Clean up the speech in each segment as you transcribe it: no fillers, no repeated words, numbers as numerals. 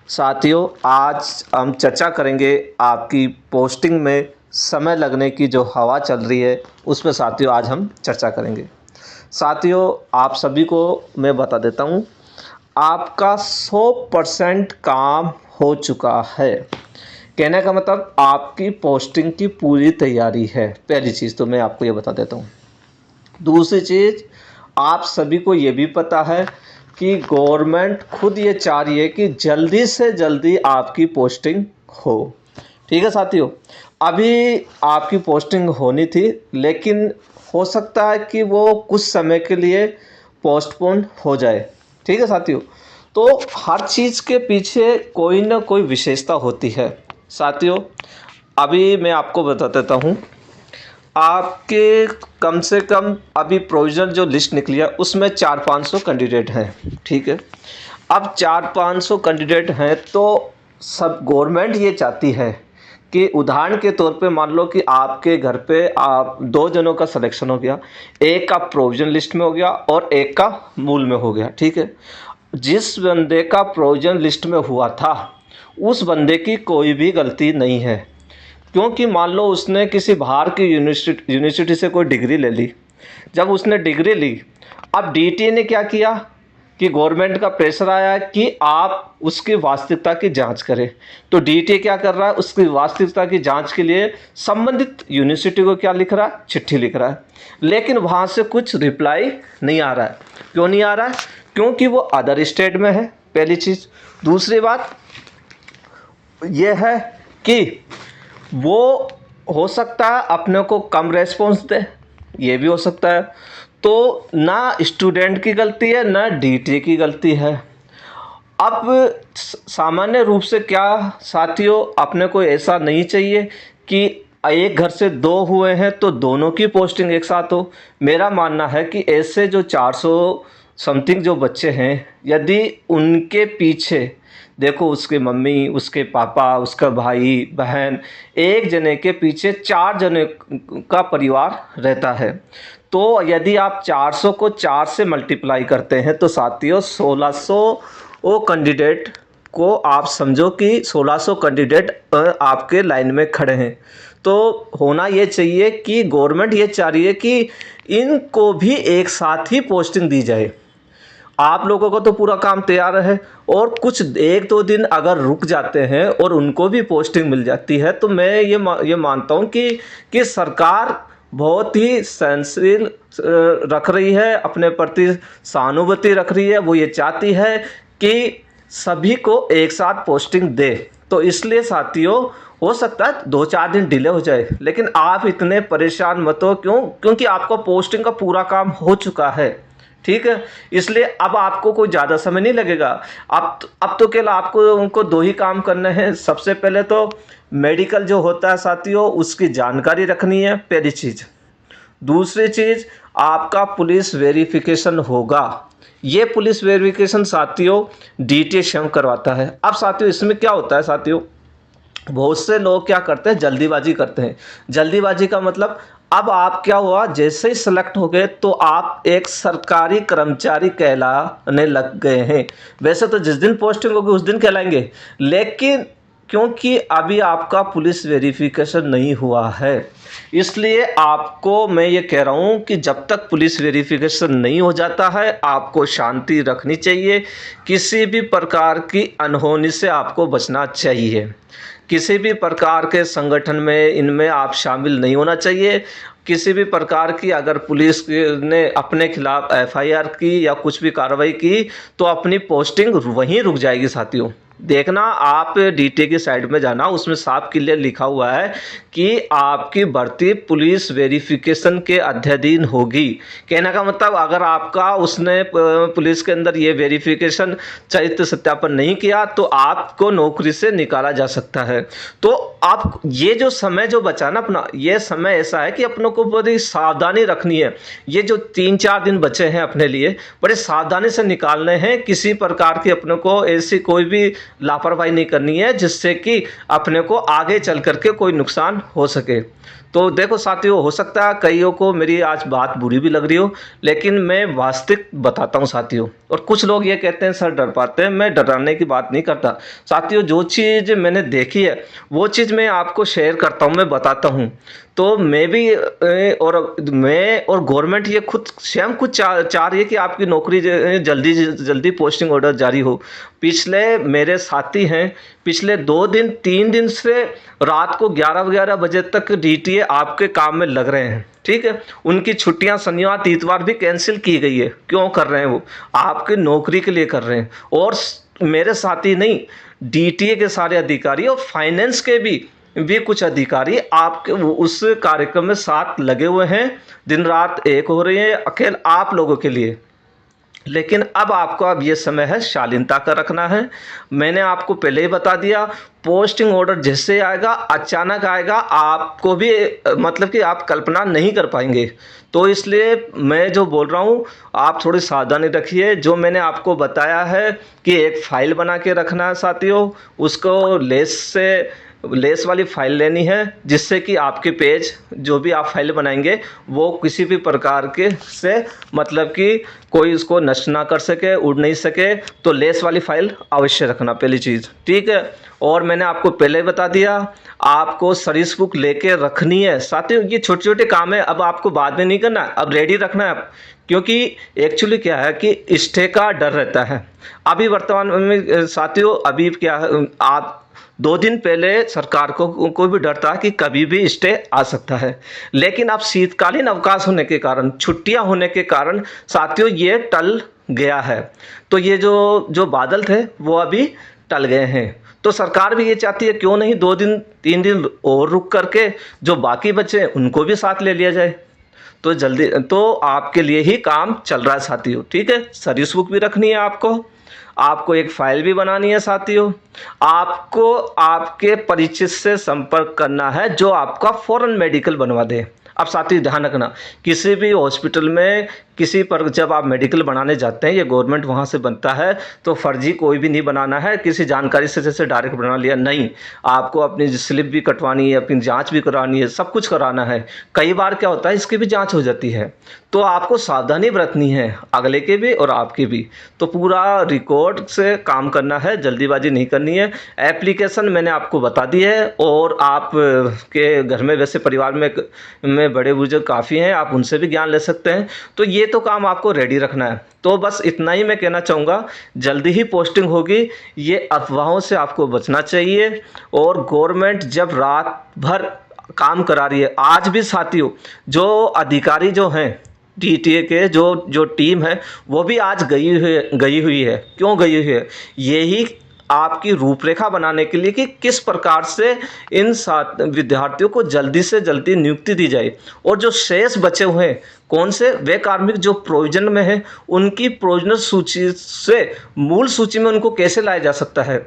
साथियों, आज हम चर्चा करेंगे आपकी पोस्टिंग में समय लगने की जो हवा चल रही है, उस पे साथियों आज हम चर्चा करेंगे। साथियों, आप सभी को मैं बता देता हूँ, आपका 100% काम हो चुका है। कहने का मतलब आपकी पोस्टिंग की पूरी तैयारी है। पहली चीज़ तो मैं आपको ये बता देता हूँ। दूसरी चीज़, आप सभी को ये भी पता है कि गवर्नमेंट खुद ये चाह रही है कि जल्दी से जल्दी आपकी पोस्टिंग हो। ठीक है साथियों, अभी आपकी पोस्टिंग होनी थी, लेकिन हो सकता है कि वो कुछ समय के लिए पोस्टपोन हो जाए। ठीक है साथियों, तो हर चीज़ के पीछे कोई ना कोई विशेषता होती है। साथियों, अभी मैं आपको बता देता हूँ, आपके कम से कम अभी प्रोविज़नल जो लिस्ट निकली है उसमें 400-500 कैंडिडेट हैं। ठीक है, अब 400-500 कैंडिडेट हैं तो सब गवर्नमेंट ये चाहती है कि उदाहरण के तौर पे मान लो कि आपके घर पे आप 2 जनों का सिलेक्शन हो गया, एक का प्रोविज़नल लिस्ट में हो गया और एक का मूल में हो गया। ठीक है, जिस बंदे का प्रोविज़नल लिस्ट में हुआ था उस बंदे की कोई भी गलती नहीं है, क्योंकि मान लो उसने किसी बाहर की यूनिवर्सिटी से कोई डिग्री ले ली। जब उसने डिग्री ली, अब डीटी ने क्या किया कि गवर्नमेंट का प्रेशर आया कि आप उसकी वास्तविकता की जांच करें। तो डीटी क्या कर रहा है, उसकी वास्तविकता की जांच के लिए संबंधित यूनिवर्सिटी को क्या लिख रहा है, चिट्ठी लिख रहा है। लेकिन वहाँ से कुछ रिप्लाई नहीं आ रहा है। क्यों नहीं आ रहा है? क्योंकि वो अदर स्टेट में है, पहली चीज़। दूसरी बात यह है कि वो हो सकता है अपने को कम रेस्पॉन्स दे, ये भी हो सकता है। तो ना स्टूडेंट की गलती है ना डीटी की गलती है। अब सामान्य रूप से क्या साथियों, अपने को ऐसा नहीं चाहिए कि एक घर से 2 हुए हैं तो दोनों की पोस्टिंग एक साथ हो। मेरा मानना है कि ऐसे जो 400 समथिंग जो बच्चे हैं, यदि उनके पीछे देखो, उसके मम्मी, उसके पापा, उसका भाई बहन, एक जने के पीछे 4 जने का परिवार रहता है, तो यदि आप 400 को 4 से मल्टीप्लाई करते हैं तो साथियों 1600 वो कैंडिडेट को आप समझो कि 1600 कैंडिडेट आपके लाइन में खड़े हैं। तो होना ये चाहिए कि गवर्नमेंट ये चाह रही है कि इनको भी एक साथ ही पोस्टिंग दी जाए। आप लोगों को तो पूरा काम तैयार है, और कुछ 1-2 दिन अगर रुक जाते हैं और उनको भी पोस्टिंग मिल जाती है तो मैं ये मानता हूँ कि सरकार बहुत ही सहनशील रख रही है, अपने प्रति सहानुभूति रख रही है। वो ये चाहती है कि सभी को एक साथ पोस्टिंग दे। तो इसलिए साथियों, हो सकता है 2-4 दिन डिले हो जाए, लेकिन आप इतने परेशान मत हो। क्यों? क्योंकि आपका पोस्टिंग का पूरा काम हो चुका है। ठीक है, इसलिए अब आपको कोई ज़्यादा समय नहीं लगेगा। अब तो केवल आपको उनको 2 ही काम करने हैं। सबसे पहले तो मेडिकल जो होता है साथियों, उसकी जानकारी रखनी है, पहली चीज़। दूसरी चीज़, आपका पुलिस वेरिफिकेशन होगा। ये पुलिस वेरिफिकेशन साथियों डीटी स्वयं करवाता है। अब साथियों इसमें क्या होता है साथियों, बहुत से लोग क्या करते हैं, जल्दीबाजी करते हैं। जल्दीबाजी का मतलब, अब आप क्या हुआ, जैसे ही सिलेक्ट हो गए तो आप एक सरकारी कर्मचारी कहलाने लग गए हैं। वैसे तो जिस दिन पोस्टिंग होगी उस दिन कहलाएंगे, लेकिन क्योंकि अभी आपका पुलिस वेरिफिकेशन नहीं हुआ है, इसलिए आपको मैं ये कह रहा हूँ कि जब तक पुलिस वेरिफिकेशन नहीं हो जाता है, आपको शांति रखनी चाहिए। किसी भी प्रकार की अनहोनी से आपको बचना चाहिए। किसी भी प्रकार के संगठन में इनमें आप शामिल नहीं होना चाहिए। किसी भी प्रकार की अगर पुलिस ने अपने खिलाफ एफआईआर की या कुछ भी कार्रवाई की तो अपनी पोस्टिंग वहीं रुक जाएगी साथियों। देखना, आप डीटी की साइड में जाना, उसमें साफ क्लियर लिखा हुआ है कि आपकी भर्ती पुलिस वेरिफिकेशन के अध्ययन होगी। कहने का मतलब, अगर आपका उसने पुलिस के अंदर ये वेरिफिकेशन चरित्र सत्यापन नहीं किया तो आपको नौकरी से निकाला जा सकता है। तो आप ये जो समय जो बचा ना अपना, ये समय ऐसा है कि अपनों को बड़ी सावधानी रखनी है। ये जो 3-4 दिन बचे हैं अपने लिए, बड़े सावधानी से निकालने हैं। किसी प्रकार की अपनों को ऐसी कोई भी लापरवाही नहीं करनी है, जिससे कि अपने को आगे चल करके कोई नुकसान हो सके। तो देखो साथियों, हो सकता है कईयों को मेरी आज बात बुरी भी लग रही हो, लेकिन मैं वास्तविक बताता हूँ साथियों। और कुछ लोग ये कहते हैं सर डर पाते हैं, मैं डराने की बात नहीं करता साथियों। जो चीज़ मैंने देखी है वो चीज़ मैं आपको शेयर करता हूँ, मैं बताता हूँ। तो मैं भी और मैं और गवर्नमेंट ये खुद स्वयं कुछ चाह रही है कि आपकी नौकरी जल्दी जल्दी पोस्टिंग ऑर्डर जारी हो। पिछले मेरे साथी हैं, पिछले 2 दिन 3 दिन से रात को 11-11 बजे तक डीटीए आपके काम में लग रहे हैं, ठीक है। उनकी छुट्टियां शनिवार इतवार भी कैंसिल की गई है। क्यों कर रहे हैं? वो आपकी नौकरी के लिए कर रहे हैं। और मेरे साथी नहीं, डीटीए के सारे अधिकारी और फाइनेंस के भी कुछ अधिकारी आपके उस कार्यक्रम में साथ लगे हुए हैं। दिन रात एक हो रही है अकेले आप लोगों के लिए। लेकिन अब ये समय है शालीनता का रखना है। मैंने आपको पहले ही बता दिया, पोस्टिंग ऑर्डर जैसे आएगा अचानक आएगा, आपको भी मतलब कि आप कल्पना नहीं कर पाएंगे। तो इसलिए मैं जो बोल रहा हूँ, आप थोड़ी सावधानी रखिए। जो मैंने आपको बताया है कि एक फाइल बना के रखना है साथियों, उसको लेस वाली फाइल लेनी है, जिससे कि आपके पेज जो भी आप फाइल बनाएंगे वो किसी भी प्रकार के से मतलब कि कोई उसको नष्ट ना कर सके, उड़ नहीं सके। तो लेस वाली फाइल अवश्य रखना, पहली चीज़, ठीक है। और मैंने आपको पहले बता दिया, आपको सर्विस बुक लेके रखनी है साथियों। ये छोटे छोटे काम है, अब आपको बाद में नहीं करना, अब रेडी रखना है। क्योंकि एक्चुअली क्या है कि स्टे का डर रहता है अभी वर्तमान में साथियों। अभी क्या है, आप 2 दिन पहले सरकार को भी डर था कि कभी भी स्टे आ सकता है। लेकिन अब शीतकालीन अवकाश होने के कारण, छुट्टियां होने के कारण साथियों ये टल गया है। तो ये जो बादल थे वो अभी टल गए हैं। तो सरकार भी ये चाहती है क्यों नहीं 2 दिन 3 दिन और रुक करके जो बाकी बचे उनको भी साथ ले लिया जाए। तो जल्दी, तो आपके लिए ही काम चल रहा है साथियों, ठीक है। सर्विस बुक भी रखनी है आपको एक फाइल भी बनानी है साथियों। आपको आपके परिचित से संपर्क करना है जो आपका फौरन मेडिकल बनवा दे। अब साथियों ध्यान रखना, किसी भी हॉस्पिटल में किसी पर जब आप मेडिकल बनाने जाते हैं, ये गवर्नमेंट वहाँ से बनता है, तो फर्जी कोई भी नहीं बनाना है किसी जानकारी से जैसे डायरेक्ट बना लिया, नहीं। आपको अपनी स्लिप भी कटवानी है, अपनी जांच भी करानी है, सब कुछ कराना है। कई बार क्या होता है इसकी भी जांच हो जाती है। तो आपको सावधानी बरतनी है, अगले के भी और आपके भी। तो पूरा रिकॉर्ड से काम करना है, जल्दीबाजी नहीं करनी है। एप्लीकेशन मैंने आपको बता दी है, और आप के घर में वैसे परिवार में बड़े बुजुर्ग काफ़ी हैं, आप उनसे भी ज्ञान ले सकते हैं। तो ये तो काम आपको रेडी रखना है। तो बस इतना ही मैं कहना चाहूँगा, जल्दी ही पोस्टिंग होगी, ये अफवाहों से आपको बचना चाहिए। और गवर्नमेंट जब रात भर काम करा रही है, आज भी साथियों जो अधिकारी जो हैं डीटीए के जो टीम है वो भी आज गई हुई है। क्यों गई हुई है? यही आपकी रूपरेखा बनाने के लिए कि किस प्रकार से इन विद्यार्थियों को जल्दी से जल्दी नियुक्ति दी जाए। और जो शेष बचे हुए हैं कौन से, वे कार्मिक जो प्रोविजन में है, उनकी प्रोविजनल सूची से मूल सूची में उनको कैसे लाया जा सकता है,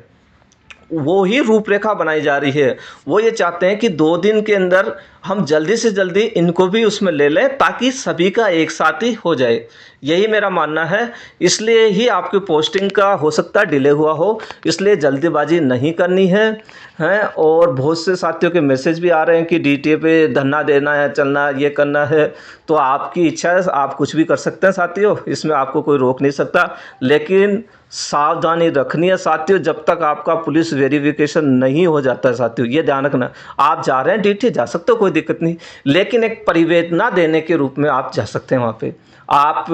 वो ही रूपरेखा बनाई जा रही है। वो ये चाहते हैं कि 2 दिन के अंदर हम जल्दी से जल्दी इनको भी उसमें ले लें, ताकि सभी का एक साथ ही हो जाए। यही मेरा मानना है। इसलिए ही आपकी पोस्टिंग का हो सकता है डिले हुआ हो, इसलिए जल्दीबाजी नहीं करनी है। और बहुत से साथियों के मैसेज भी आ रहे हैं कि डीटीए पे धरना देना है, चलना है, ये करना है। तो आपकी इच्छा है, आप कुछ भी कर सकते हैं साथियों, इसमें आपको कोई रोक नहीं सकता। लेकिन सावधानी रखनी है साथियों, जब तक आपका पुलिस वेरिफिकेशन नहीं हो जाता है साथियों, ये ध्यान रखना। आप जा रहे हैं डीटीए, जा सकते हो, कोई दिक्कत नहीं, लेकिन एक परिवेदना देने के रूप में आप जा सकते हैं वहाँ पे। आप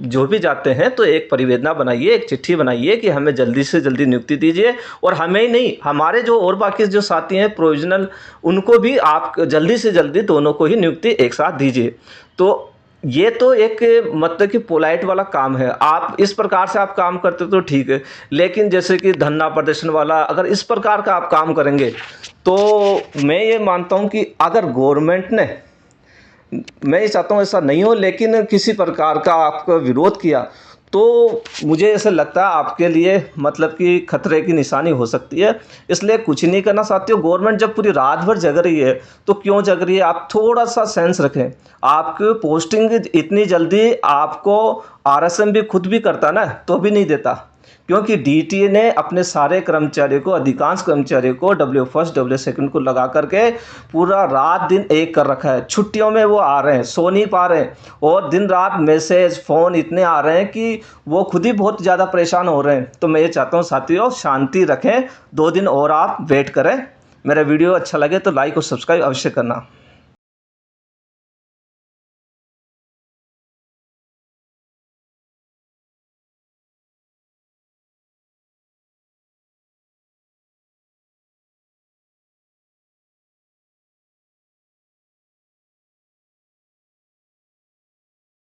जो भी जाते हैं तो एक परिवेदना बनाइए, एक चिट्ठी बनाइए कि हमें जल्दी से जल्दी नियुक्ति दीजिए। और हमें ही नहीं, हमारे जो और बाकी जो साथी हैं प्रोविजनल, उनको भी आप जल्दी से जल्दी दोनों को ही नियुक्ति एक साथ दीजिए। तो ये तो एक मतलब कि पोलाइट वाला काम है। आप इस प्रकार से आप काम करते तो ठीक है, लेकिन जैसे कि धरना प्रदर्शन वाला अगर इस प्रकार का आप काम करेंगे, तो मैं ये मानता हूँ कि अगर गवर्नमेंट ने, मैं ये चाहता हूँ ऐसा नहीं हो, लेकिन किसी प्रकार का आपका विरोध किया तो मुझे ऐसा लगता है आपके लिए मतलब कि खतरे की निशानी हो सकती है। इसलिए कुछ नहीं करना साथियों। गवर्नमेंट जब पूरी रात भर जग रही है तो क्यों जग रही है, आप थोड़ा सा सेंस रखें। आपकी पोस्टिंग इतनी जल्दी आपको आरएसएम भी खुद भी करता ना, तो भी नहीं देता। क्योंकि डीटीए ने अपने सारे कर्मचारियों को, अधिकांश कर्मचारियों को डब्ल्यू फर्स्ट डब्ल्यू सेकंड को लगा करके पूरा रात दिन एक कर रखा है। छुट्टियों में वो आ रहे हैं, सो नहीं पा रहे हैं और दिन रात मैसेज फ़ोन इतने आ रहे हैं कि वो खुद ही बहुत ज़्यादा परेशान हो रहे हैं। तो मैं ये चाहता हूँ साथियों, शांति रखें, 2 दिन और आप वेट करें। मेरा वीडियो अच्छा लगे तो लाइक और सब्सक्राइब अवश्य करना।